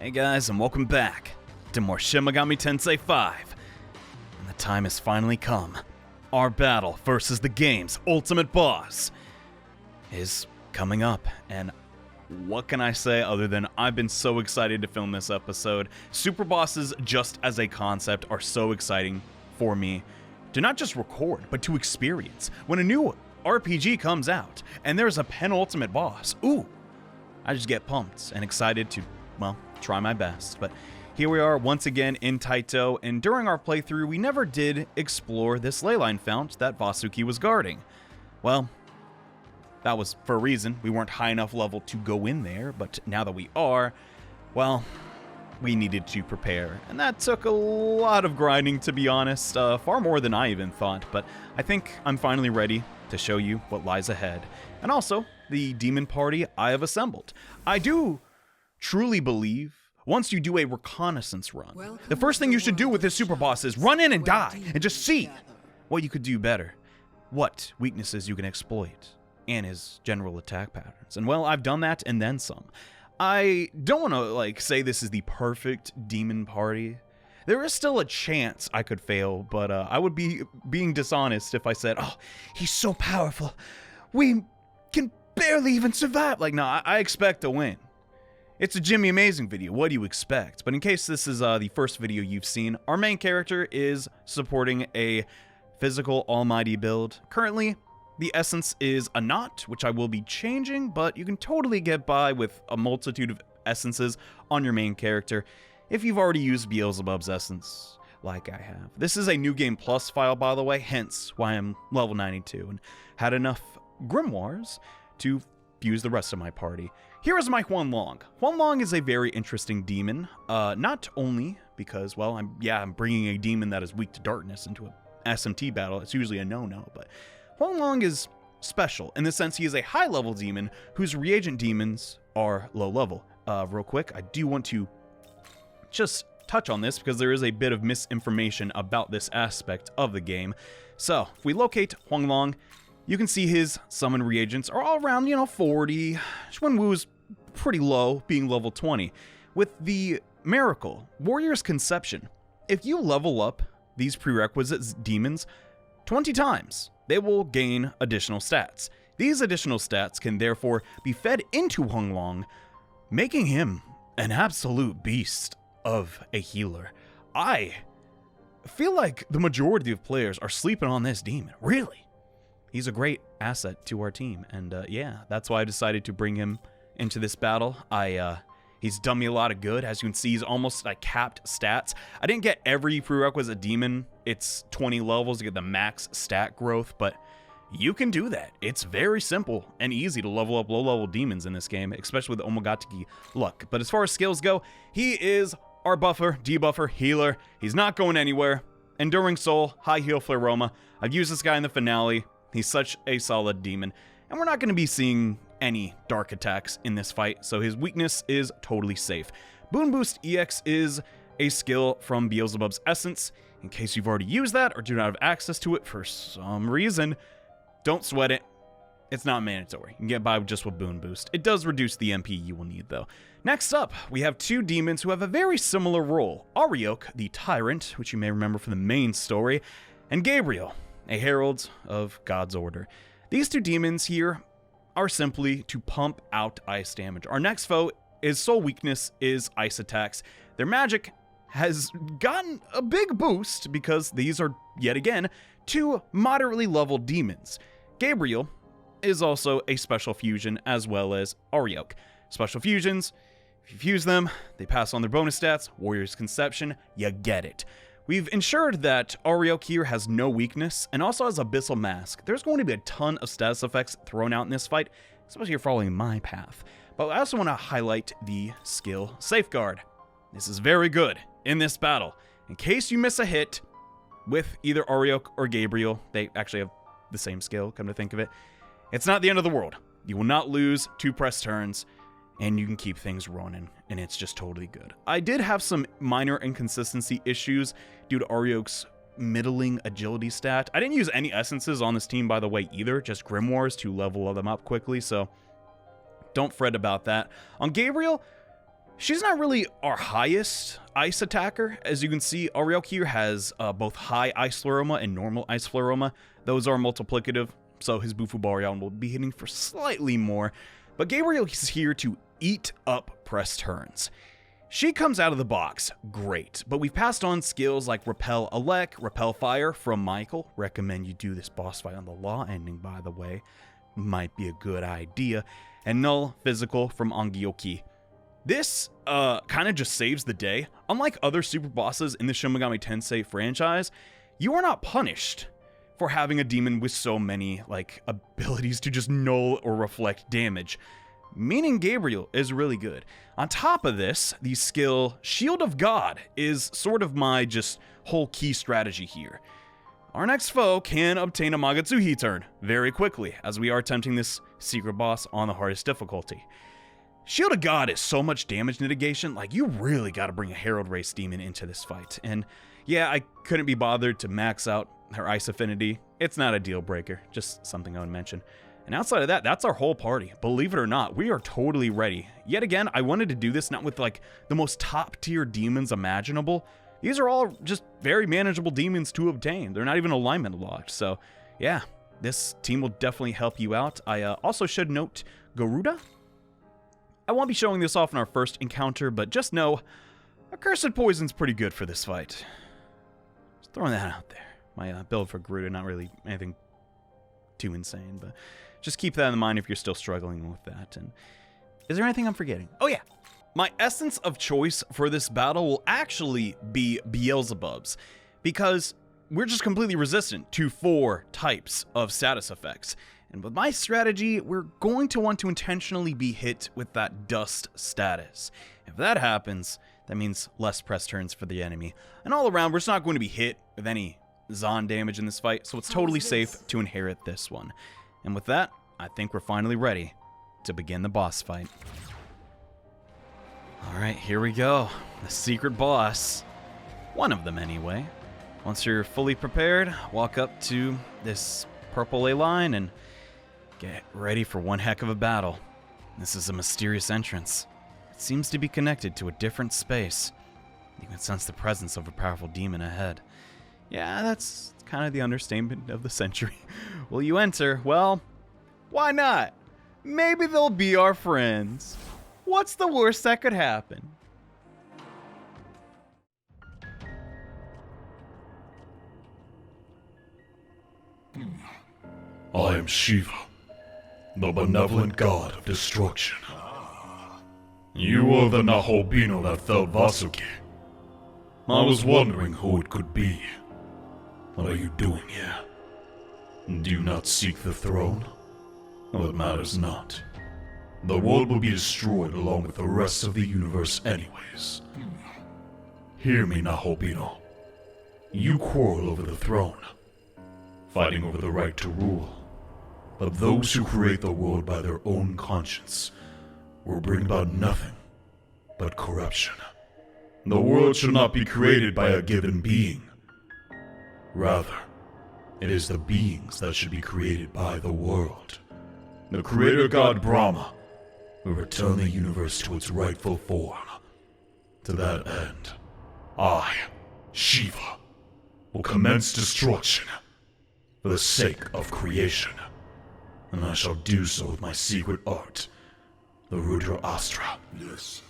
Hey guys, and welcome back to more Shin Megami Tensei V. And the time has finally come. Our battle versus the game's ultimate boss is coming up, and what can I say other than I've been so excited to film this episode. Super bosses, just as a concept, are so exciting for me to not just record, but to experience. When a new RPG comes out, and there's a penultimate boss, ooh, I just get pumped and excited to, well, try my best. But here we are once again in Taito, and during our playthrough we never did explore this ley line fount that Vasuki was guarding. Well, that was for a reason. We weren't high enough level to go in there, but now that we are, well, we needed to prepare, and that took a lot of grinding, to be honest, far more than I even thought. But I think I'm finally ready to show you what lies ahead, and also the demon party I have assembled. I do truly believe once you do a reconnaissance run, the first thing you should do with this super boss is run in and die and just see what you could do better, what weaknesses you can exploit, and his general attack patterns. And well, I've done that and then some. I don't want to say this is the perfect demon party. There is still a chance I could fail, but I would be being dishonest if I said, oh, he's so powerful, we can barely even survive. No, I expect to win. It's a Jimmy Amazing video, what do you expect? But in case this is the first video you've seen, our main character is supporting a physical almighty build. Currently, the essence is a knot, which I will be changing, but you can totally get by with a multitude of essences on your main character if you've already used Beelzebub's essence, like I have. This is a New Game Plus file, by the way, hence why I'm level 92, and had enough grimoires to fuse the rest of my party. Here is my Huanlong. Huanlong is a very interesting demon, not only because, well, I'm bringing a demon that is weak to darkness into a SMT battle. It's usually a no-no, but Huanlong is special in the sense he is a high-level demon whose reagent demons are low-level. Real quick, I do want to just touch on this because there is a bit of misinformation about this aspect of the game. So, if we locate Huanlong, you can see his summon reagents are all around, 40. Xuanwu's pretty low, being level 20. With the Miracle, Warrior's Conception, if you level up these prerequisites demons 20 times, they will gain additional stats. These additional stats can therefore be fed into Huanlong, making him an absolute beast of a healer. I feel like the majority of players are sleeping on this demon, really. He's a great asset to our team, and yeah, that's why I decided to bring him into this battle. He's done me a lot of good. As you can see, he's almost capped stats. I didn't get every prerequisite demon. It's 20 levels to get the max stat growth, but you can do that. It's very simple and easy to level up low-level demons in this game, especially with Omogatiki luck. But as far as skills go, he is our buffer, debuffer, healer. He's not going anywhere. Enduring Soul, High Heal Flaroma. I've used this guy in the finale. He's such a solid demon, and we're not going to be seeing any dark attacks in this fight, so his weakness is totally safe. Boon Boost EX is a skill from Beelzebub's essence. In case you've already used that or do not have access to it for some reason, don't sweat it. It's not mandatory. You can get by just with Boon Boost. It does reduce the MP you will need, though. Next up, we have two demons who have a very similar role. Aryoak the Tyrant, which you may remember from the main story, and Gabriel, a herald of God's order. These two demons here are simply to pump out ice damage. Our next foe, his sole weakness is ice attacks. Their magic has gotten a big boost because these are, yet again, two moderately leveled demons. Gabriel is also a special fusion as well as Aryoak. Special fusions, if you fuse them, they pass on their bonus stats. Warrior's Conception, you get it. We've ensured that Aryoak here has no weakness and also has Abyssal Mask. There's going to be a ton of status effects thrown out in this fight, especially if you're following my path. But I also want to highlight the skill Safeguard. This is very good in this battle. In case you miss a hit with either Aryoak or Gabriel, they actually have the same skill, come to think of it, it's not the end of the world. You will not lose 2 press turns, and you can keep things running, and it's just totally good. I did have some minor inconsistency issues due to Aryoak's middling agility stat. I didn't use any essences on this team, by the way, either, just grimoires to level them up quickly, so don't fret about that. On Gabriel, She's not really our highest ice attacker. As you can see, Aryoak here has both high ice flaroma and normal ice flaroma. Those are multiplicative, so his Bufubarion will be hitting for slightly more. But Gabriel is here to eat up press turns. She comes out of the box great, but we've passed on skills like Repel Elec, Repel Fire from Michael. Recommend you do this boss fight on the Law ending, by the way. Might be a good idea. And Null Physical from Angioki. This kind of just saves the day. Unlike other super bosses in the Shin Megami Tensei franchise, you are not punished for having a demon with so many abilities to just null or reflect damage. Meaning Gabriel is really good. On top of this, the skill Shield of God is sort of my just whole key strategy here. Our next foe can obtain a Magatsuhi turn very quickly, as we are attempting this secret boss on the hardest difficulty. Shield of God is so much damage mitigation, you really gotta bring a Herald Race demon into this fight. And yeah, I couldn't be bothered to max out her ice affinity. It's not a deal breaker, just something I would mention. And outside of that, that's our whole party. Believe it or not, we are totally ready. Yet again, I wanted to do this not with the most top tier demons imaginable. These are all just very manageable demons to obtain. They're not even alignment locked. So yeah, this team will definitely help you out. I also should note Garuda. I won't be showing this off in our first encounter, but just know Accursed Poison's pretty good for this fight. Just throwing that out there. My build for Garuda, not really anything too insane, but just keep that in mind if you're still struggling with that. And is there anything I'm forgetting? Oh yeah, my essence of choice for this battle will actually be Beelzebub's, because we're just completely resistant to 4 types of status effects. And with my strategy, we're going to want to intentionally be hit with that dust status. If that happens, that means less press turns for the enemy. And all around, we're just not going to be hit with any Zon damage in this fight, so it's totally safe to inherit this one. And with that, I think we're finally ready to begin the boss fight. Alright, here we go. The secret boss. One of them, anyway. Once you're fully prepared, walk up to this purple ley line and get ready for one heck of a battle. This is a mysterious entrance. It seems to be connected to a different space. You can sense the presence of a powerful demon ahead. Yeah, that's kind of the understatement of the century. Will you enter? Well, why not? Maybe they'll be our friends. What's the worst that could happen? I am Shiva, the benevolent god of destruction. You are the Nahobino that felled Vasuki. I was wondering who it could be. What are you doing here? Do you not seek the throne? Well, it matters not. The world will be destroyed along with the rest of the universe anyways. Hear me, Nahobino. You quarrel over the throne, fighting over the right to rule. But those who create the world by their own conscience will bring about nothing but corruption. The world should not be created by a given being. Rather, it is the beings that should be created by the world. The creator god Brahma will return the universe to its rightful form. To that end, I, Shiva, will commence destruction for the sake of creation. And I shall do so with my secret art, the Rudra Astra. Yes.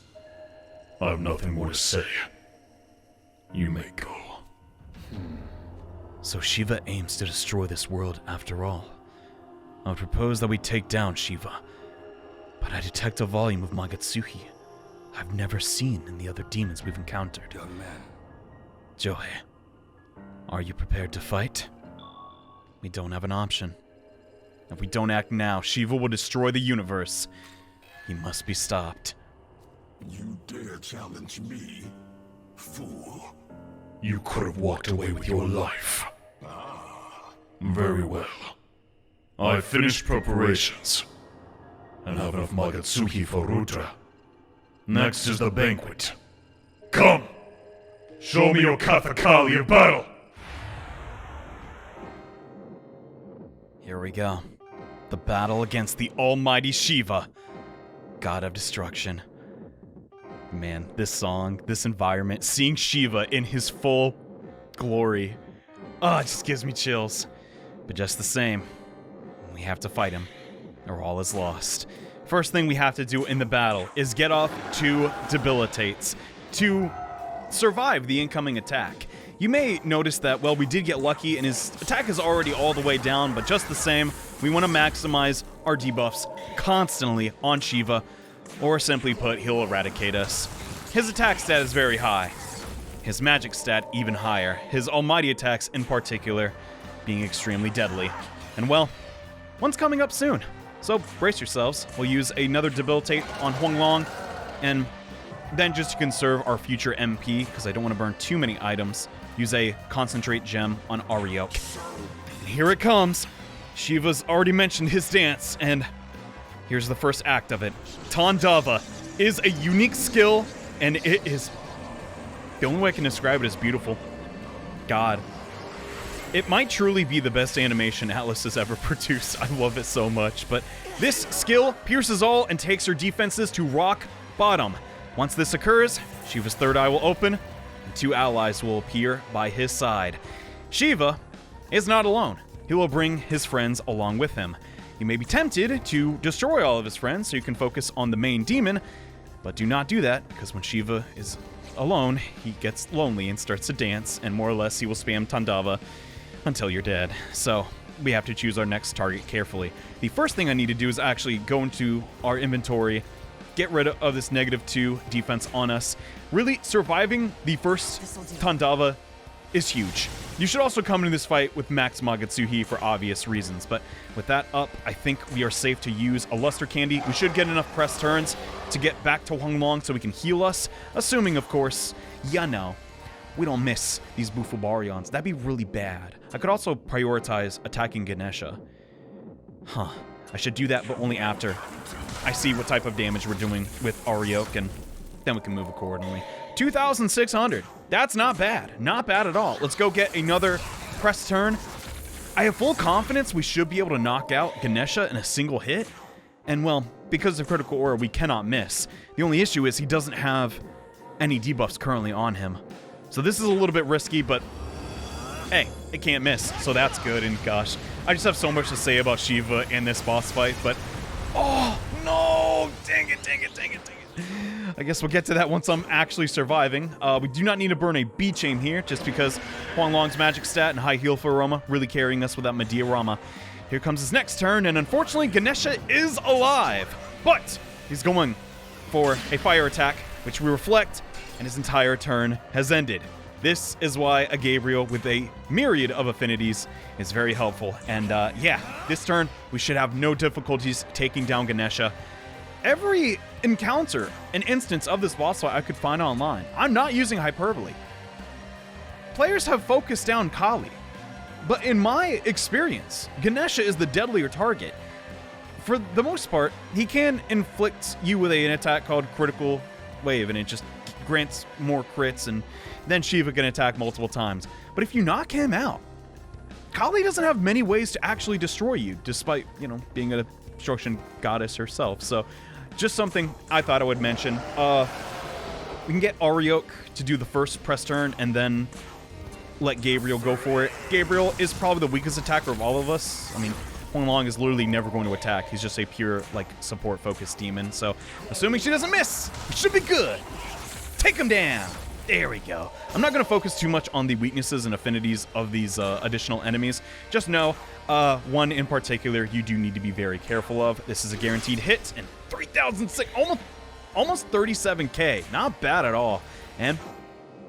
I have nothing more to say. You may go. So Shiva aims to destroy this world after all. I would propose that we take down Shiva, but I detect a volume of Magatsuhi I've never seen in the other demons we've encountered. Young man. Johei, are you prepared to fight? We don't have an option. If we don't act now, Shiva will destroy the universe. He must be stopped. You dare challenge me, fool? You could have walked away with your life. Very well. I finished preparations, and have enough Magatsuhi for Rudra. Next is the banquet. Come! Show me your Kathakali in battle! Here we go. The battle against the almighty Shiva, god of destruction. Man, this song, this environment, seeing Shiva in his full glory, it just gives me chills. But just the same, we have to fight him, or all is lost. First thing we have to do in the battle is get off 2 debilitates to survive the incoming attack. You may notice that, well, we did get lucky and his attack is already all the way down, but just the same, we want to maximize our debuffs constantly on Shiva, or simply put, he'll eradicate us. His attack stat is very high. His magic stat even higher. His almighty attacks in particular being extremely deadly. And well, one's coming up soon. So brace yourselves. We'll use another debilitate on Huanglong, and then just to conserve our future MP, because I don't want to burn too many items, use a concentrate gem on Aryoak. And here it comes. Shiva's already mentioned his dance, and here's the first act of it. Tandava is a unique skill, and it is... the only way I can describe it is beautiful. God. It might truly be the best animation Atlas has ever produced. I love it so much. But this skill pierces all and takes her defenses to rock bottom. Once this occurs, Shiva's third eye will open, and 2 allies will appear by his side. Shiva is not alone. He will bring his friends along with him. You may be tempted to destroy all of his friends so you can focus on the main demon, but do not do that, because when Shiva is alone, he gets lonely and starts to dance, and more or less he will spam Tandava until you're dead. So we have to choose our next target carefully. The first thing I need to do is actually go into our inventory, get rid of this -2 defense on us. Really, surviving the first Tandava is huge. You should also come into this fight with Max Magatsuhi for obvious reasons, but with that up, I think we are safe to use a Luster Candy. We should get enough press turns to get back to Huanglong so we can heal us, assuming, of course, we don't miss these Bufubarions. That'd be really bad. I could also prioritize attacking Ganesha. I should do that, but only after I see what type of damage we're doing with Aryoak, and then we can move accordingly. 2,600. That's not bad. Not bad at all. Let's go get another press turn. I have full confidence we should be able to knock out Ganesha in a single hit. And well, because of Critical Aura, we cannot miss. The only issue is he doesn't have any debuffs currently on him. So this is a little bit risky, but hey, it can't miss, so that's good. And gosh, I just have so much to say about Shiva in this boss fight, but oh no, dang it. I guess we'll get to that once I'm actually surviving. We do not need to burn a B chain here, just because Huanglong's magic stat and high heal for Roma really carrying us with that Medea Rama. Here comes his next turn, and unfortunately Ganesha is alive, but he's going for a fire attack, which we reflect, and his entire turn has ended. This is why a Gabriel with a myriad of affinities is very helpful. And yeah, this turn we should have no difficulties taking down Ganesha. Every encounter, an instance of this boss fight I could find online. I'm not using hyperbole. Players have focused down Kali, but in my experience, Ganesha is the deadlier target. For the most part, he can inflict you with an attack called Critical Wave, and it just grants more crits, and then Shiva can attack multiple times. But if you knock him out, Kali doesn't have many ways to actually destroy you, despite, being a destruction goddess herself. So just something I thought I would mention. We can get Aryoak to do the first press turn and then let Gabriel go for it. Gabriel is probably the weakest attacker of all of us. I mean, Huanglong is literally never going to attack. He's just a pure, support-focused demon. So, assuming she doesn't miss, it should be good. Take him down. There we go. I'm not going to focus too much on the weaknesses and affinities of these additional enemies. Just know, one in particular you do need to be very careful of. This is a guaranteed hit, and 3,006, almost 37k. Not bad at all. And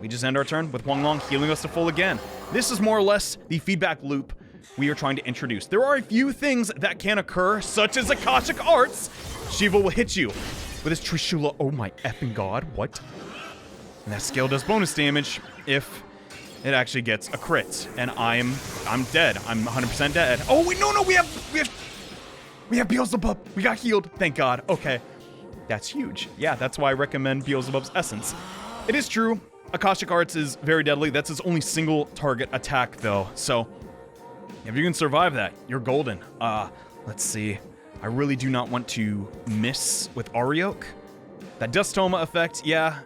we just end our turn with Huanglong healing us to full again. This is more or less the feedback loop we are trying to introduce. There are a few things that can occur, such as Akashic Arts. Shiva will hit you with his Trishula. Oh my effing god, what? And that skill does bonus damage if it actually gets a crit. And I'm dead. I'm 100% dead. Oh wait, no, we have Beelzebub. We got healed. Thank God. Okay. That's huge. Yeah, that's why I recommend Beelzebub's Essence. It is true, Akashic Arts is very deadly. That's his only single target attack though. So if you can survive that, you're golden. Let's see. I really do not want to miss with Aryoak. That Dustoma effect, yeah,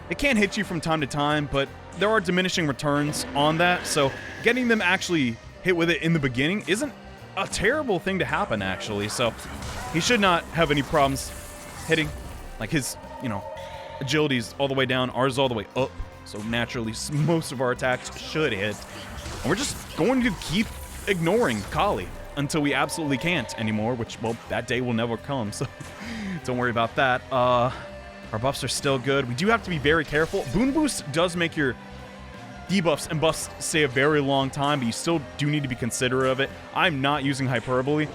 it can hit you from time to time, but there are diminishing returns on that, so getting them actually hit with it in the beginning isn't a terrible thing to happen, actually. So he should not have any problems hitting. Like, his, agility's all the way down, ours all the way up, so naturally most of our attacks should hit. And we're just going to keep ignoring Kali until we absolutely can't anymore, which, well, that day will never come, so don't worry about that. Our buffs are still good. We do have to be very careful. Boon Boost does make your debuffs and buffs stay a very long time, but you still do need to be considerate of it. I'm not using Hyperbole.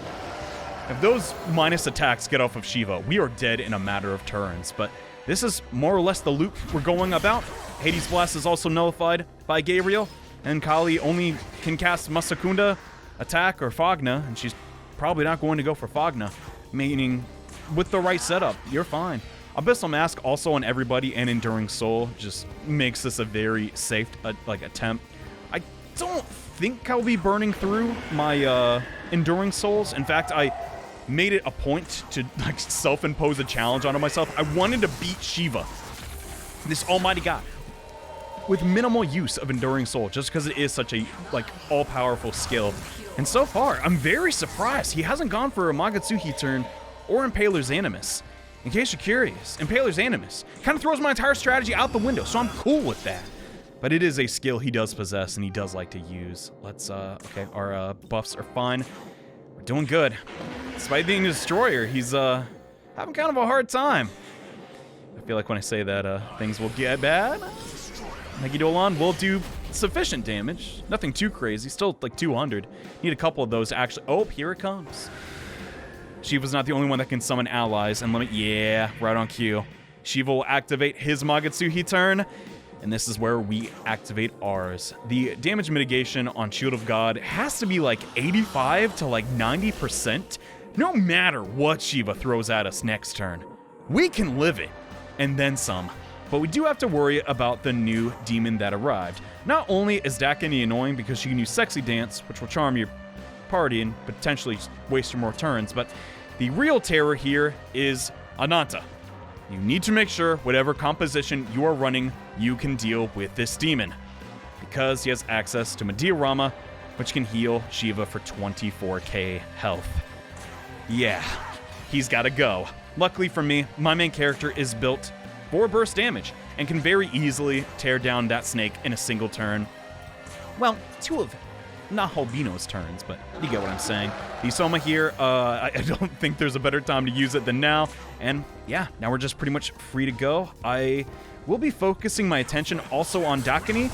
If those minus attacks get off of Shiva, we are dead in a matter of turns, but this is more or less the loop we're going about. Hades Blast is also nullified by Gabriel, and Kali only can cast Masakunda attack or Fogna, and she's probably not going to go for Fogna, meaning with the right setup, you're fine. Abyssal Mask also on everybody and Enduring Soul just makes this a very safe attempt. I don't think I'll be burning through my Enduring Souls. In fact, I made it a point to self-impose a challenge onto myself. I wanted to beat Shiva, this almighty god, with minimal use of Enduring Soul, just because it is such a all-powerful skill. And so far, I'm very surprised he hasn't gone for a Magatsuhi turn or Impaler's Animus. In case you're curious, Impaler's Animus kind of throws my entire strategy out the window, so I'm cool with that. But it is a skill he does possess and he does like to use. Let's, okay, our buffs are fine. We're doing good. Despite being a destroyer, he's having kind of a hard time. I feel like when I say that, things will get bad. Megidolan will do sufficient damage. Nothing too crazy, still 200. Need a couple of those actually. Oh, here it comes. Shiva's not the only one that can summon allies and limit. Yeah, right on cue. Shiva will activate his Magatsuhi turn, and this is where we activate ours. The damage mitigation on Shield of God has to be 85 to 90%, no matter what Shiva throws at us next turn. We can live it, and then some. But we do have to worry about the new demon that arrived. Not only is Dakini annoying because she can use Sexy Dance, which will charm your party and potentially waste your more turns, but the real terror here is Ananta. You need to make sure whatever composition you are running, you can deal with this demon, because he has access to Medea Rama, which can heal Shiva for 24k health. Yeah, he's gotta go. Luckily for me, my main character is built for burst damage and can very easily tear down that snake in a single turn. Well, two of Nahobino's turns, but you get what I'm saying. The Soma here, I don't think there's a better time to use it than now, and yeah, now we're just pretty much free to go. I will be focusing my attention also on Dakini,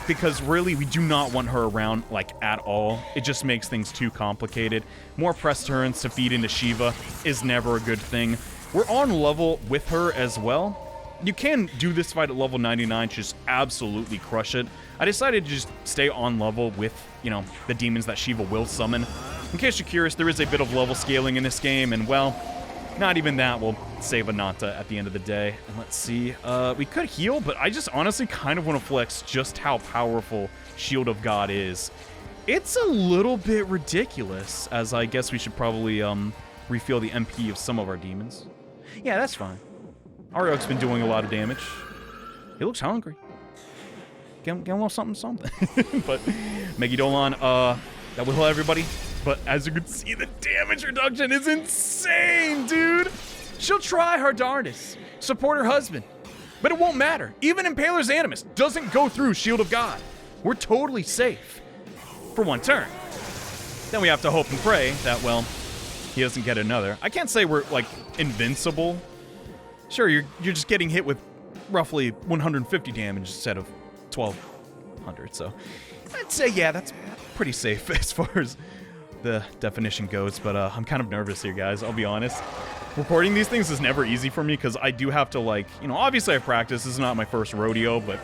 because really we do not want her around at all. It just makes things too complicated. More press turns to feed into Shiva is never a good thing. We're on level with her as well. You can do this fight at level 99, just absolutely crush it. I decided to just stay on level with, the demons that Shiva will summon. In case you're curious, there is a bit of level scaling in this game, and well, not even that will save Ananta at the end of the day. And let's see, we could heal, but I just honestly kind of want to flex just how powerful Shield of God is. It's a little bit ridiculous, as I guess we should probably refill the MP of some of our demons. Yeah, that's fine. Aryoak's been doing a lot of damage. He looks hungry. Get him a little something. But Megidolan, that will heal everybody. But as you can see, the damage reduction is insane, dude. She'll try her darndest. Support her husband. But it won't matter. Even Impaler's Animus doesn't go through Shield of God. We're totally safe. For one turn. Then we have to hope and pray that, well, he doesn't get another. I can't say we're, invincible. Sure, you're just getting hit with roughly 150 damage instead of 1,200, so I'd say, yeah, that's pretty safe as far as the definition goes, but I'm kind of nervous here, guys, I'll be honest. Recording these things is never easy for me because I do have to, obviously I practice, this is not my first rodeo, but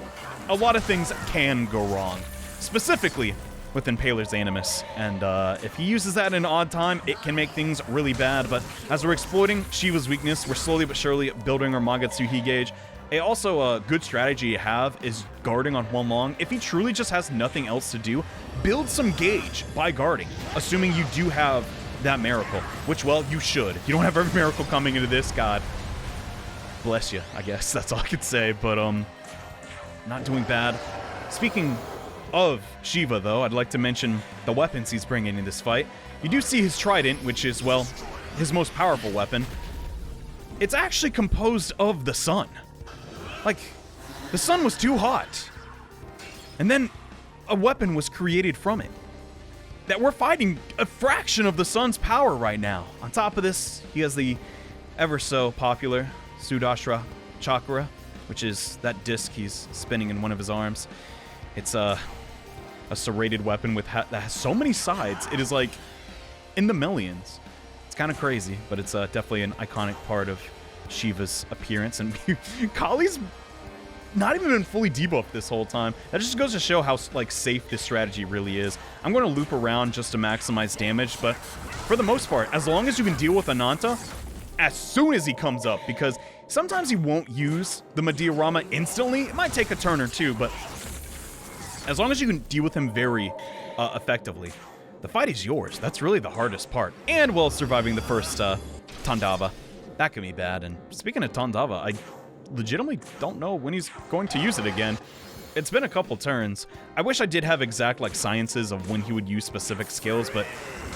a lot of things can go wrong, specifically with Impaler's Animus, and if he uses that in an odd time, it can make things really bad, but as we're exploiting Shiva's weakness, we're slowly but surely building our Magatsuhi gauge. Also, a good strategy to have is guarding on Huanglong. If he truly just has nothing else to do, build some gauge by guarding, assuming you do have that miracle, which, well, you should. You don't have every miracle coming into this, God. bless you, I guess. That's all I could say, but, not doing bad. Speaking of Shiva, though, I'd like to mention the weapons he's bringing in this fight. You do see his trident, which is, well, his most powerful weapon. It's actually composed of the sun. Like, the sun was too hot. And then a weapon was created from it. That we're fighting a fraction of the sun's power right now. On top of this, he has the ever so popular Sudashra Chakra, which is that disc he's spinning in one of his arms. It's a serrated weapon with that has so many sides. It is like in the millions. It's kind of crazy, but it's definitely an iconic part of Shiva's appearance. And Kali's not even been fully debuffed this whole time. That just goes to show how like safe this strategy really is. I'm going to loop around just to maximize damage, but for the most part, as long as you can deal with Ananta as soon as he comes up, because sometimes he won't use the Mediarama instantly. It might take a turn or two, but as long as you can deal with him very effectively, the fight is yours. That's really the hardest part. And while surviving the first Tandava. That could be bad. And speaking of Tandava, I legitimately don't know when he's going to use it again. It's been a couple turns. I wish I did have exact like sciences of when he would use specific skills, but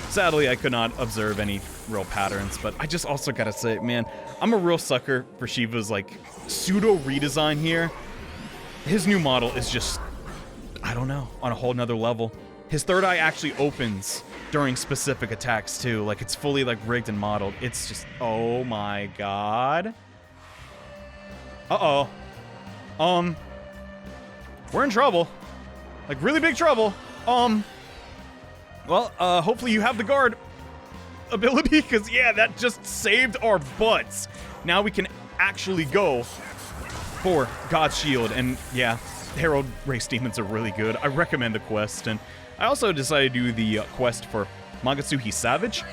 sadly I could not observe any real patterns. But I just also gotta say, man, I'm a real sucker for Shiva's like pseudo redesign here. His new model is just, I don't know, on a whole nother level. His third eye actually opens during specific attacks too. Like it's fully like rigged and modeled. It's just, oh my god. Uh-oh. We're in trouble. Like really big trouble. Well, hopefully you have the guard ability, because yeah, that just saved our butts. Now we can actually go for God's Shield, and yeah, Herald Race Demons are really good. I recommend the quest, and I also decided to do the quest for Magatsuhi Savage,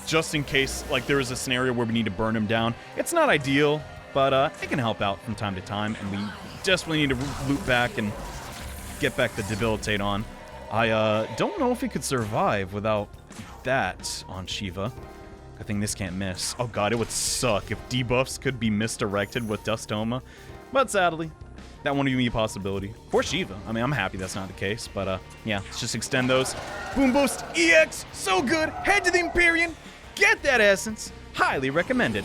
just in case like there is a scenario where we need to burn him down. It's not ideal, but it can help out from time to time, and we desperately need to loop back and get back the Debilitate on. I don't know if he could survive without that on Shiva. Good thing this can't miss. Oh god, it would suck if debuffs could be misdirected with Dustoma, but sadly, that won't even be a possibility. For Shiva. I mean, I'm happy that's not the case, but yeah, let's just extend those. Boom Boost EX, so good. Head to the Empyrean, get that essence. Highly recommended.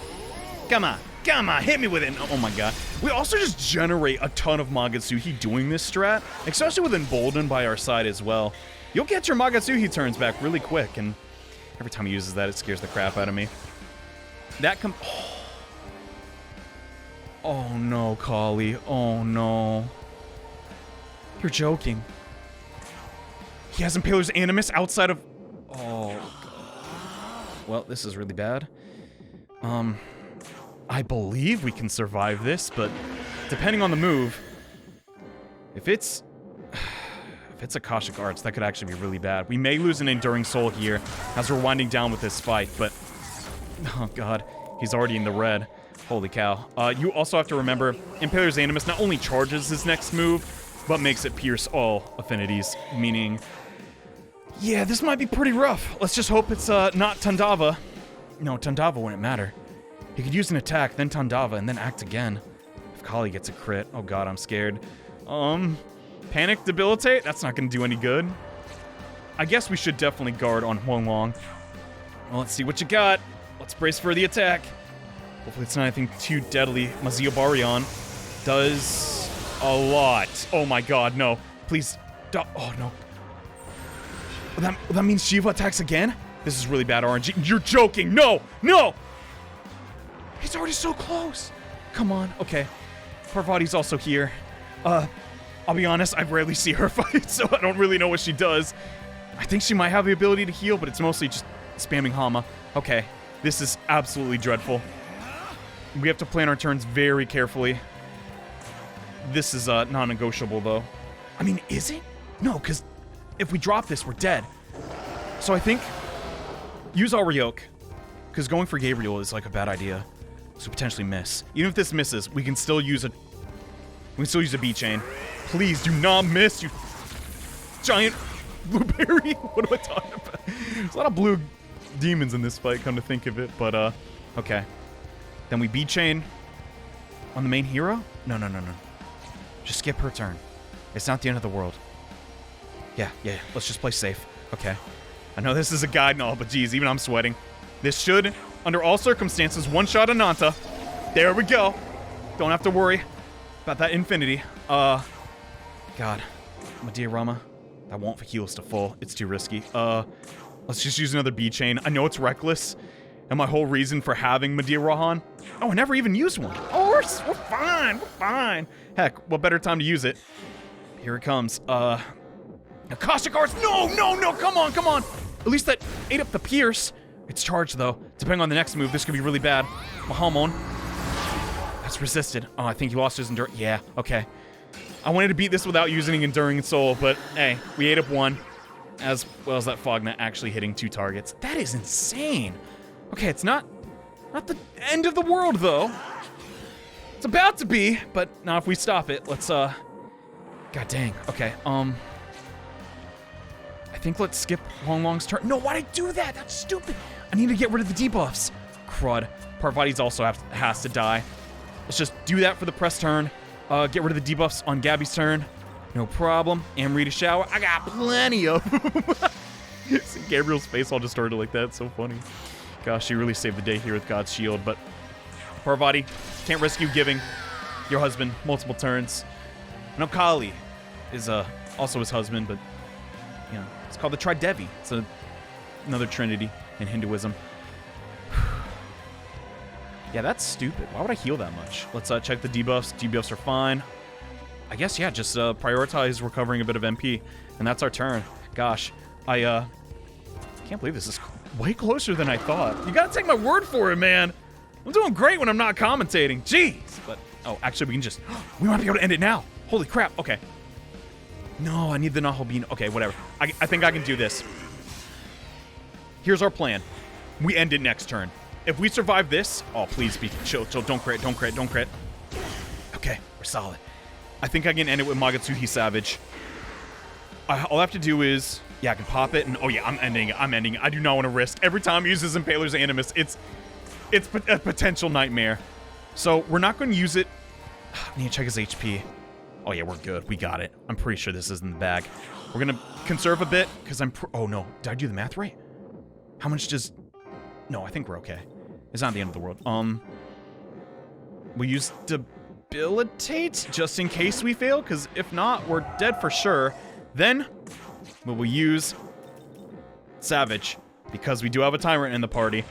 Come on, hit me with it. Oh my god. We also just generate a ton of Magatsuhi doing this strat, especially with Emboldened by our side as well. You'll get your Magatsuhi turns back really quick, and every time he uses that, it scares the crap out of me. That Oh no, Kali. Oh no. You're joking. He has Impaler's Animus outside of... Oh, God. Well, this is really bad. I believe we can survive this, but depending on the move, if it's Akashic Arts, that could actually be really bad. We may lose an Enduring Soul here as we're winding down with this fight, but... Oh god, he's already in the red. Holy cow. You also have to remember, Impaler's Animus not only charges his next move, but makes it pierce all affinities, meaning... Yeah, this might be pretty rough. Let's just hope it's not Tandava. No, Tandava wouldn't matter. He could use an attack, then Tandava, and then act again. If Kali gets a crit, oh god, I'm scared. Panic Debilitate? That's not gonna do any good. I guess we should definitely guard on Huanglong. Well, let's see what you got. Let's brace for the attack. Hopefully it's not anything too deadly. Mazio Baryon does a lot. Oh my god, no. Please, oh no. That means Shiva attacks again? This is really bad RNG. You're joking, no, no! He's already so close. Come on, okay. Parvati's also here. I'll be honest, I rarely see her fight, so I don't really know what she does. I think she might have the ability to heal, but it's mostly just spamming Hama. Okay, this is absolutely dreadful. We have to plan our turns very carefully. This is non-negotiable, though. I mean, is it? No, because if we drop this, we're dead. So I think use Aryoak, because going for Gabriel is like a bad idea. So potentially miss. Even if this misses, we can still use a B chain. Please do not miss, you giant blueberry. What am I talking about? There's a lot of blue demons in this fight, come to think of it, but okay. Then we B chain On the main hero? No. Just skip her turn. It's not the end of the world. Yeah. Let's just play safe. Okay. I know this is a guide and all, but geez, even I'm sweating. This should, under all circumstances, one-shot Ananta. There we go. Don't have to worry about that infinity. God. Medea Rama. That won't heal us to full. It's too risky. Let's just use another B chain. I know it's reckless. And my whole reason for having Medea Rahan. Oh, I never even used one. Oh, we're fine. Heck, what better time to use it? Here it comes. Akashic Arts. No, come on. At least that ate up the Pierce. It's charged, though. Depending on the next move, this could be really bad. Mahamon. That's resisted. Oh, I think he lost his endurance. Yeah, okay. I wanted to beat this without using Enduring Soul, but hey, we ate up one. As well as that Fognet actually hitting 2 targets. That is insane. Okay, it's not the end of the world, though. It's about to be, but not if we stop it. Let's, God dang. Okay, I think let's skip Long's turn. No, why'd I do that? That's stupid. I need to get rid of the debuffs. Crud. Parvati's also has to die. Let's just do that for the press turn. Get rid of the debuffs on Gabby's turn. No problem. Amrita Shower. I got plenty of them. See Gabriel's face all distorted like that. It's so funny. Gosh, she really saved the day here with God's Shield. But Parvati, can't risk you giving your husband multiple turns. I know Kali is also his husband, but you know, it's called the Tridevi. It's another trinity in Hinduism. Yeah, that's stupid. Why would I heal that much? Let's check the debuffs. Debuffs are fine. I guess, yeah, just prioritize recovering a bit of MP. And that's our turn. Gosh, I can't believe this is way closer than I thought. You gotta take my word for it, man. I'm doing great when I'm not commentating. Jeez. But, oh, actually, we can just... we might be able to end it now. Holy crap. Okay. No, I need the Nahobin. Okay, whatever. I think I can do this. Here's our plan. We end it next turn. If we survive this... oh, please be chill. Don't crit. Okay, we're solid. I think I can end it with Magatsuhi Savage. All I have to do is... yeah, I can pop it, and oh yeah, I'm ending it. I do not want to risk. Every time he uses Impaler's Animus, it's a potential nightmare. So we're not going to use it. I need to check his HP. Oh yeah, we're good. We got it. I'm pretty sure this is in the bag. We're going to conserve a bit, because oh no. Did I do the math right? How much does... no, I think we're okay. It's not the end of the world. We use Debilitate just in case we fail, because if not, we're dead for sure. Then we will use Savage, because we do have a Tyrant in the party.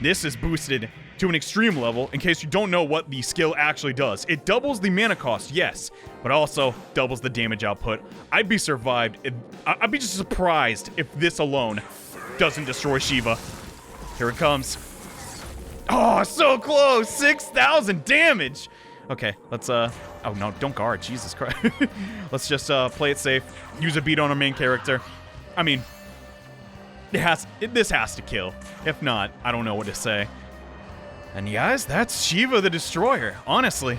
This is boosted to an extreme level, in case you don't know what the skill actually does. It doubles the mana cost, yes, but also doubles the damage output. I'd be just surprised if this alone doesn't destroy Shiva. Here it comes. Oh, so close! 6,000 damage! Okay, let's, oh no, don't guard, Jesus Christ. Let's just, play it safe, use a beat on our main character. I mean, this has to kill. If not, I don't know what to say. And guys, that's Shiva the Destroyer, honestly.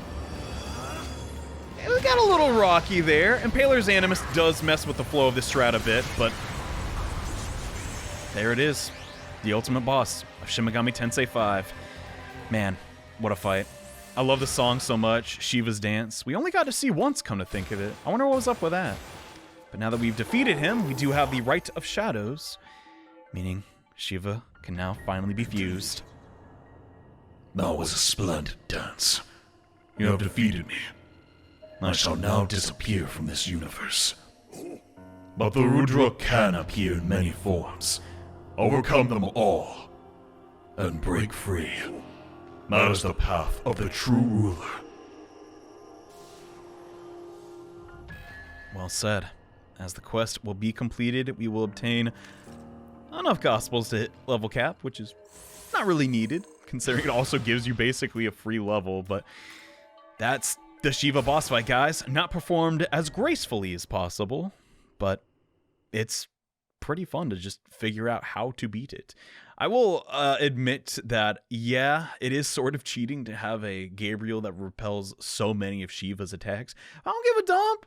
It got a little rocky there. Impaler's Animus does mess with the flow of this strat a bit, but there it is. The ultimate boss of Shin Megami Tensei V. Man, what a fight. I love the song so much, Shiva's Dance. We only got to see once, come to think of it. I wonder what was up with that. But now that we've defeated him, we do have the Rite of Shadows, meaning Shiva can now finally be fused. That was a splendid dance. You have defeated me. I shall now disappear from this universe. But the Rudra can appear in many forms. Overcome them all, and break free. That is the path of the true ruler. Well said. As the quest will be completed, we will obtain enough Gospels to hit level cap, which is not really needed, considering it also gives you basically a free level, but that's the Shiva boss fight, guys. Not performed as gracefully as possible, but it's pretty fun to just figure out how to beat it. I will admit that, yeah, it is sort of cheating to have a Gabriel that repels so many of Shiva's attacks. I don't give a dump.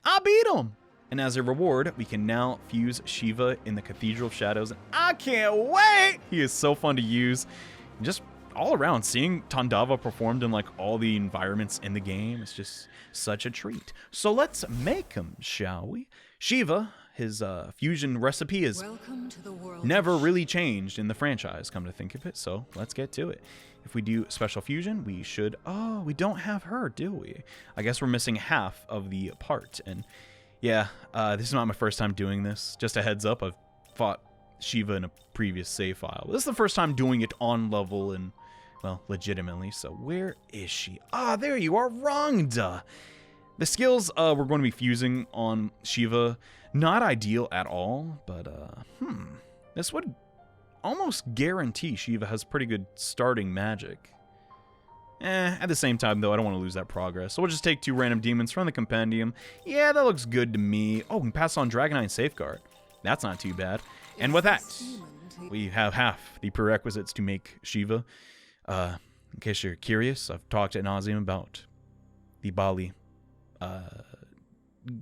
I beat him. And as a reward, we can now fuse Shiva in the Cathedral of Shadows. And I can't wait. He is so fun to use. And just all around, seeing Tandava performed in like all the environments in the game is just such a treat. So let's make him, shall we? Shiva, his fusion recipe is never really changed in the franchise, come to think of it, so let's get to it. If we do special fusion, we should... Oh, we don't have her, do we? I guess we're missing half of the part, and yeah, this is not my first time doing this. Just a heads up, I've fought Shiva in a previous save file. This is the first time doing it on level and, well, legitimately, so where is she? Ah, there you are, Rangda! The skills we're going to be fusing on Shiva, not ideal at all, but, this would almost guarantee Shiva has pretty good starting magic. At the same time, though, I don't want to lose that progress, so we'll just take 2 random demons from the compendium. Yeah, that looks good to me. Oh, we can pass on Dragonite and Safeguard. That's not too bad. And with that, we have half the prerequisites to make Shiva. In case you're curious, I've talked ad nauseum about the Bali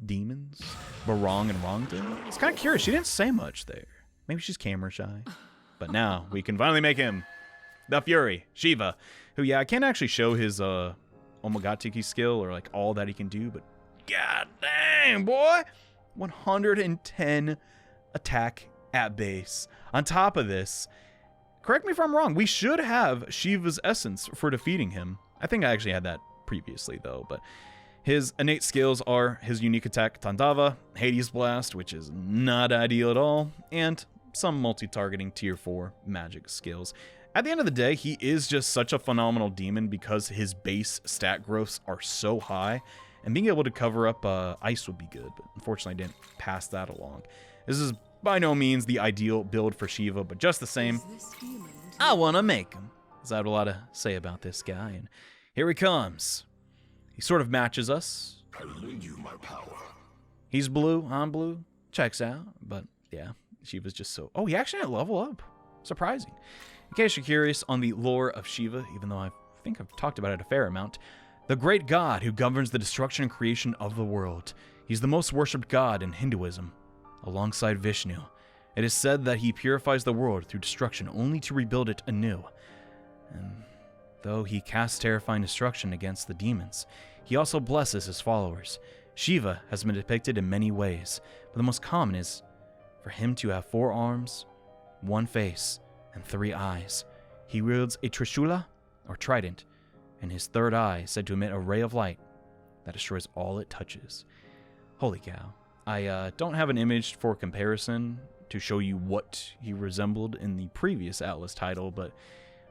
demons, Barong and Rongda. It's kind of curious. She didn't say much there. Maybe she's camera shy. But now we can finally make him the Fury, Shiva, who, yeah, I can't actually show his Omogatiki skill or like all that he can do, but god dang, boy, 110 attack at base. On top of this, correct me if I'm wrong, we should have Shiva's essence for defeating him. I think I actually had that previously though, but his innate skills are his unique attack Tandava, Hades Blast, which is not ideal at all, and some multi-targeting tier 4 magic skills. At the end of the day, he is just such a phenomenal demon because his base stat growths are so high, and being able to cover up ice would be good, but unfortunately I didn't pass that along. This is by no means the ideal build for Shiva, but just the same, I want to make him. Because I have a lot to say about this guy, and here he comes. He sort of matches us. I lend you my power. He's blue, I'm blue, checks out, but yeah, Shiva's just so... Oh, he actually didn't level up. Surprising. In case you're curious on the lore of Shiva, even though I think I've talked about it a fair amount, the great god who governs the destruction and creation of the world. He's the most worshipped god in Hinduism, alongside Vishnu. It is said that he purifies the world through destruction only to rebuild it anew. And though he casts terrifying destruction against the demons, he also blesses his followers. Shiva has been depicted in many ways, but the most common is for him to have 4 arms, 1 face, and 3 eyes. He wields a trishula, or trident, and his 3rd eye is said to emit a ray of light that destroys all it touches. Holy cow. I don't have an image for comparison to show you what he resembled in the previous Atlas title, but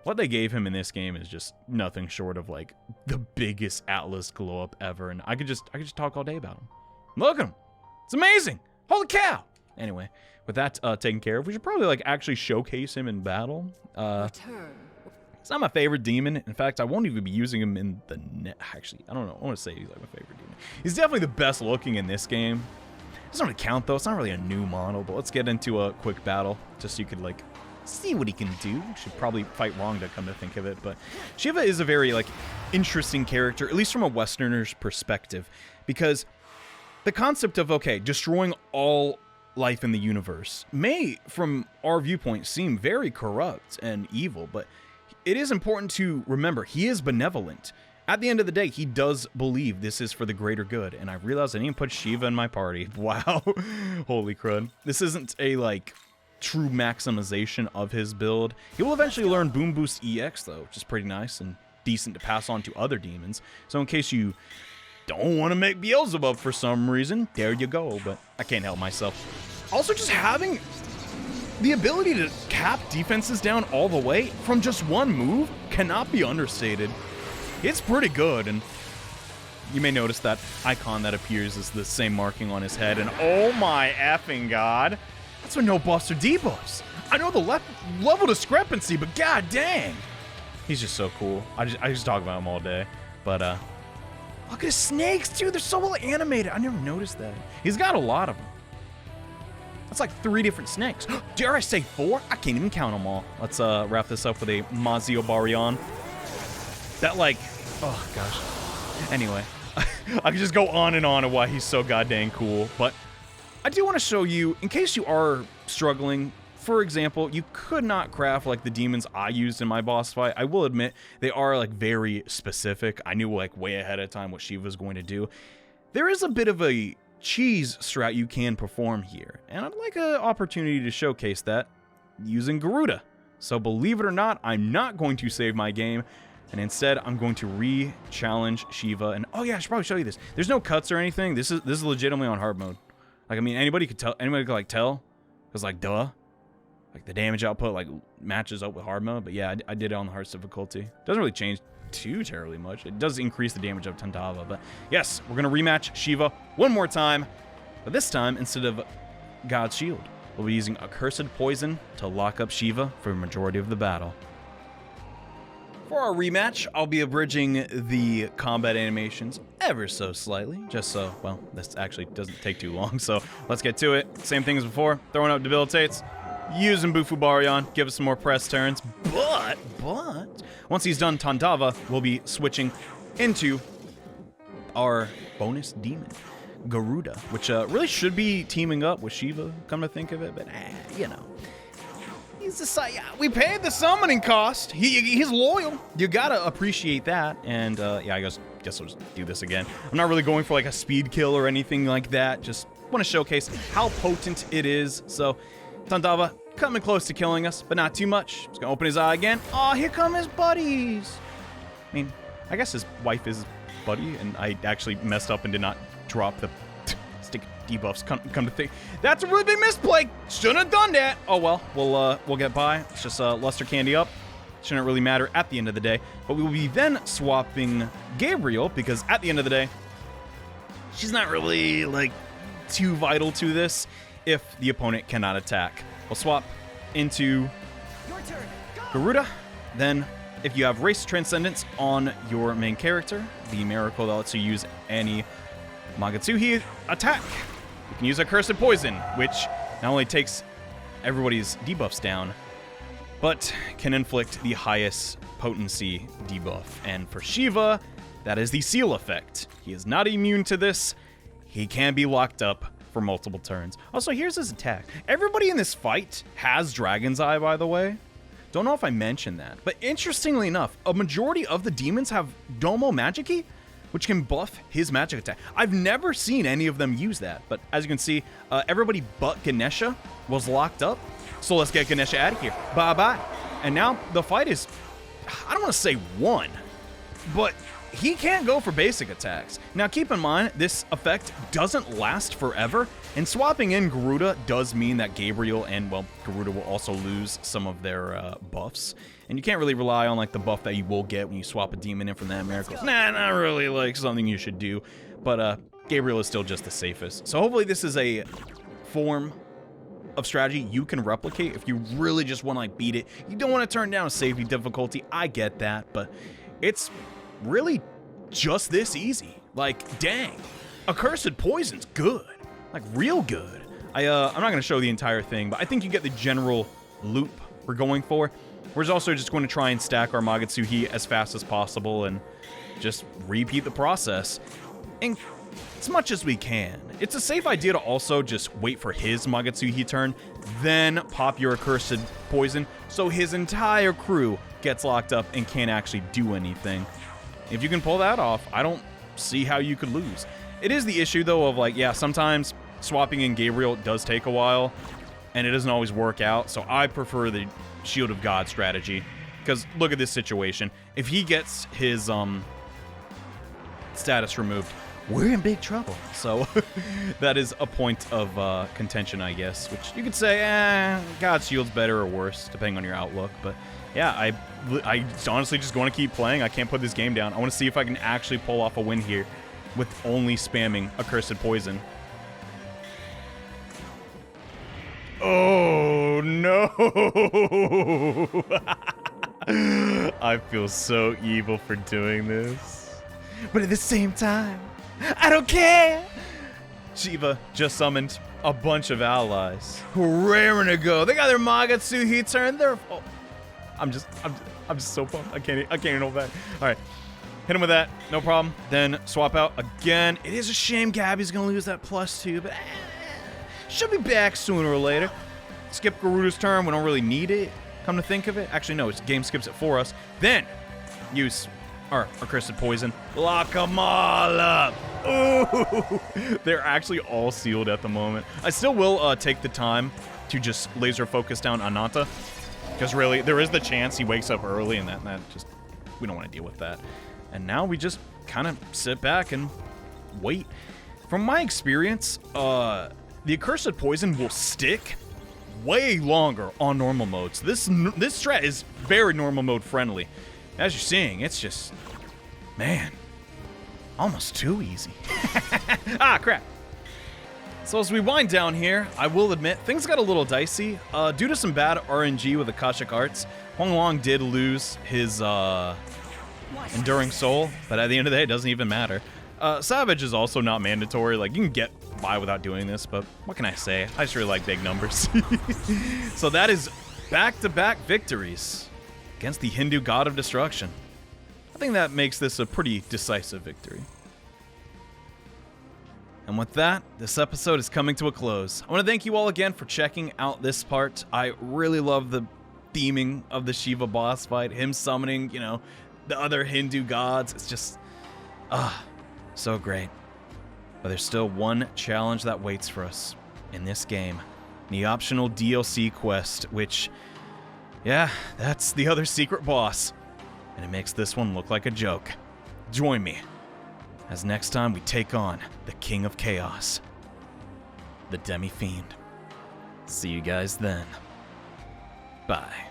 what they gave him in this game is just nothing short of like the biggest Atlas glow up ever, and I could just talk all day about him. Look at him. It's amazing. Holy cow. Anyway, with that taken care of, we should probably like actually showcase him in battle. It's not my favorite demon. In fact, I won't even be using him in the net. Actually, I don't know. I want to say he's like my favorite demon. He's definitely the best looking in this game. It doesn't really count though. It's not really a new model, but let's get into a quick battle just so you could like see what he can do. Should probably fight wrong to come to think of it, but Shiva is a very like interesting character, at least from a Westerner's perspective, because the concept of, okay, destroying all life in the universe may, from our viewpoint, seem very corrupt and evil, but it is important to remember he is benevolent. At the end of the day, he does believe this is for the greater good, and I realized I didn't put Shiva in my party. Wow. Holy crud. This isn't a, like, true maximization of his build. He will eventually learn Boom Boost EX, though, which is pretty nice and decent to pass on to other demons. So in case you don't want to make Beelzebub for some reason, there you go, but I can't help myself. Also, just having the ability to cap defenses down all the way from just one move cannot be understated. It's pretty good, and you may notice that icon that appears is the same marking on his head, and oh my effing god, that's with no buffs or debuffs. I know the level discrepancy, but god dang, he's just so cool. I just talk about him all day, but look at his snakes, dude. They're so well animated. I never noticed that. He's got a lot of them. That's like 3 different snakes. Dare I say 4? I can't even count them all. Let's wrap this up with a Mazio Baryon. That like, oh gosh. Anyway, I could just go on and on of why he's so goddamn cool, but I do want to show you, in case you are struggling for example, you could not craft like the demons I used in my boss fight. I will admit they are like very specific. I knew like way ahead of time what Shiva was going to do. There is a bit of a cheese strat you can perform here, and I'd like an opportunity to showcase that using Garuda. So believe it or not, I'm not going to save my game, and instead I'm going to re-challenge Shiva. And oh yeah, I should probably show you this. There's no cuts or anything. This is legitimately on hard mode. Like, I mean, anybody could like tell, because like duh, like the damage output like matches up with hard mode. But yeah, I did it on the hardest difficulty. Doesn't really change too terribly much. It does increase the damage of Tantava, but yes, we're gonna rematch Shiva one more time, but this time instead of God's Shield, we'll be using Accursed Poison to lock up Shiva for a majority of the battle. For our rematch, I'll be abridging the combat animations ever so slightly, just so, well, this actually doesn't take too long, so let's get to it. Same thing as before, throwing out debilitates, using Bufubarion, give us some more press turns, but, once he's done Tantava, we'll be switching into our bonus demon, Garuda, which really should be teaming up with Shiva, come to think of it, but you know. We paid the summoning cost. He's loyal. You gotta appreciate that. And yeah, I guess I'll just do this again. I'm not really going for like a speed kill or anything like that. Just want to showcase how potent it is. So Tantava coming close to killing us, but not too much. He's gonna open his eye again. Oh, here come his buddies. I mean, I guess his wife is his buddy, and I actually messed up and did not drop the stick debuffs. Come to think, that's a really big misplay. Shouldn't have done that. Oh well, we'll get by. It's just luster candy up. Shouldn't really matter at the end of the day. But we will be then swapping Gabriel, because at the end of the day, she's not really like too vital to this if the opponent cannot attack. We'll swap into Garuda. Then, if you have Race Transcendence on your main character, the miracle that lets you use any Magatsuhi attack, you can use Accursed Poison, which not only takes everybody's debuffs down, but can inflict the highest potency debuff. And for Shiva, that is the Seal effect. He is not immune to this. He can be locked up for multiple turns. Also, here's his attack. Everybody in this fight has Dragon's Eye, by the way. Don't know if I mentioned that, but interestingly enough, a majority of the demons have Domo Magici, which can buff his magic attack. I've never seen any of them use that, but as you can see, everybody but Ganesha was locked up. So let's get Ganesha out of here. Bye-bye. And now the fight is, I don't want to say won, but he can't go for basic attacks. Now keep in mind, this effect doesn't last forever, and swapping in Garuda does mean that Gabriel and, well, Garuda will also lose some of their buffs. And you can't really rely on like the buff that you will get when you swap a demon in from that miracle. Nah, not really like something you should do. But Gabriel is still just the safest. So hopefully this is a form of strategy you can replicate if you really just want to like beat it. You don't want to turn down a safety difficulty. I get that, but it's really just this easy. Like, dang, Accursed Poison's good, like real good. I'm not going to show the entire thing, but I think you get the general loop we're going for. We're also just going to try and stack our Magatsuhi as fast as possible and just repeat the process and as much as we can. It's a safe idea to also just wait for his Magatsuhi turn, then pop your Accursed Poison so his entire crew gets locked up and can't actually do anything. If you can pull that off, I don't see how you could lose. It is the issue, though, of like, yeah, sometimes swapping in Gabriel does take a while, and it doesn't always work out, so I prefer the Shield of God strategy. Because look at this situation. If he gets his status removed, we're in big trouble. So that is a point of contention, I guess, which you could say, God's Shield's better or worse, depending on your outlook. But yeah, I honestly just want to keep playing. I can't put this game down. I want to see if I can actually pull off a win here with only spamming Accursed Poison. Oh, no. I feel so evil for doing this. But at the same time, I don't care. Shiva just summoned a bunch of allies who are raring to go. They got their Magatsuhi turn. I'm just so pumped. I can't even hold back. All right. Hit him with that. No problem. Then swap out again. It is a shame Gabby's going to lose that +2, but she'll be back sooner or later. skip Garuda's turn. We don't really need it, come to think of it. Actually, no, it's game skips it for us. Then, use our Accursed Poison. Lock them all up. Ooh! They're actually all sealed at the moment. I still will take the time to just laser focus down Ananta. Because really, there is the chance he wakes up early, and that just, we don't want to deal with that. And now we just kind of sit back and wait. From my experience, the Accursed Poison will stick way longer on normal modes. This strat is very normal mode friendly. As you're seeing, it's just, man, almost too easy. Ah, crap. So as we wind down here, I will admit, things got a little dicey. Due to some bad RNG with Akashic Arts, Huang Long did lose his Enduring Soul, but at the end of the day, it doesn't even matter. Savage is also not mandatory. Like, you can get by without doing this, but what can I say? I just really like big numbers. So that is back-to-back victories against the Hindu god of destruction. I think that makes this a pretty decisive victory. And with that, this episode is coming to a close. I want to thank you all again for checking out this part. I really love the theming of the Shiva boss fight, him summoning, you know, the other Hindu gods. It's just, so great. But there's still one challenge that waits for us in this game. The optional DLC quest, which, yeah, that's the other secret boss. And it makes this one look like a joke. Join me as next time we take on the King of Chaos, the Demi-Fiend. See you guys then. Bye.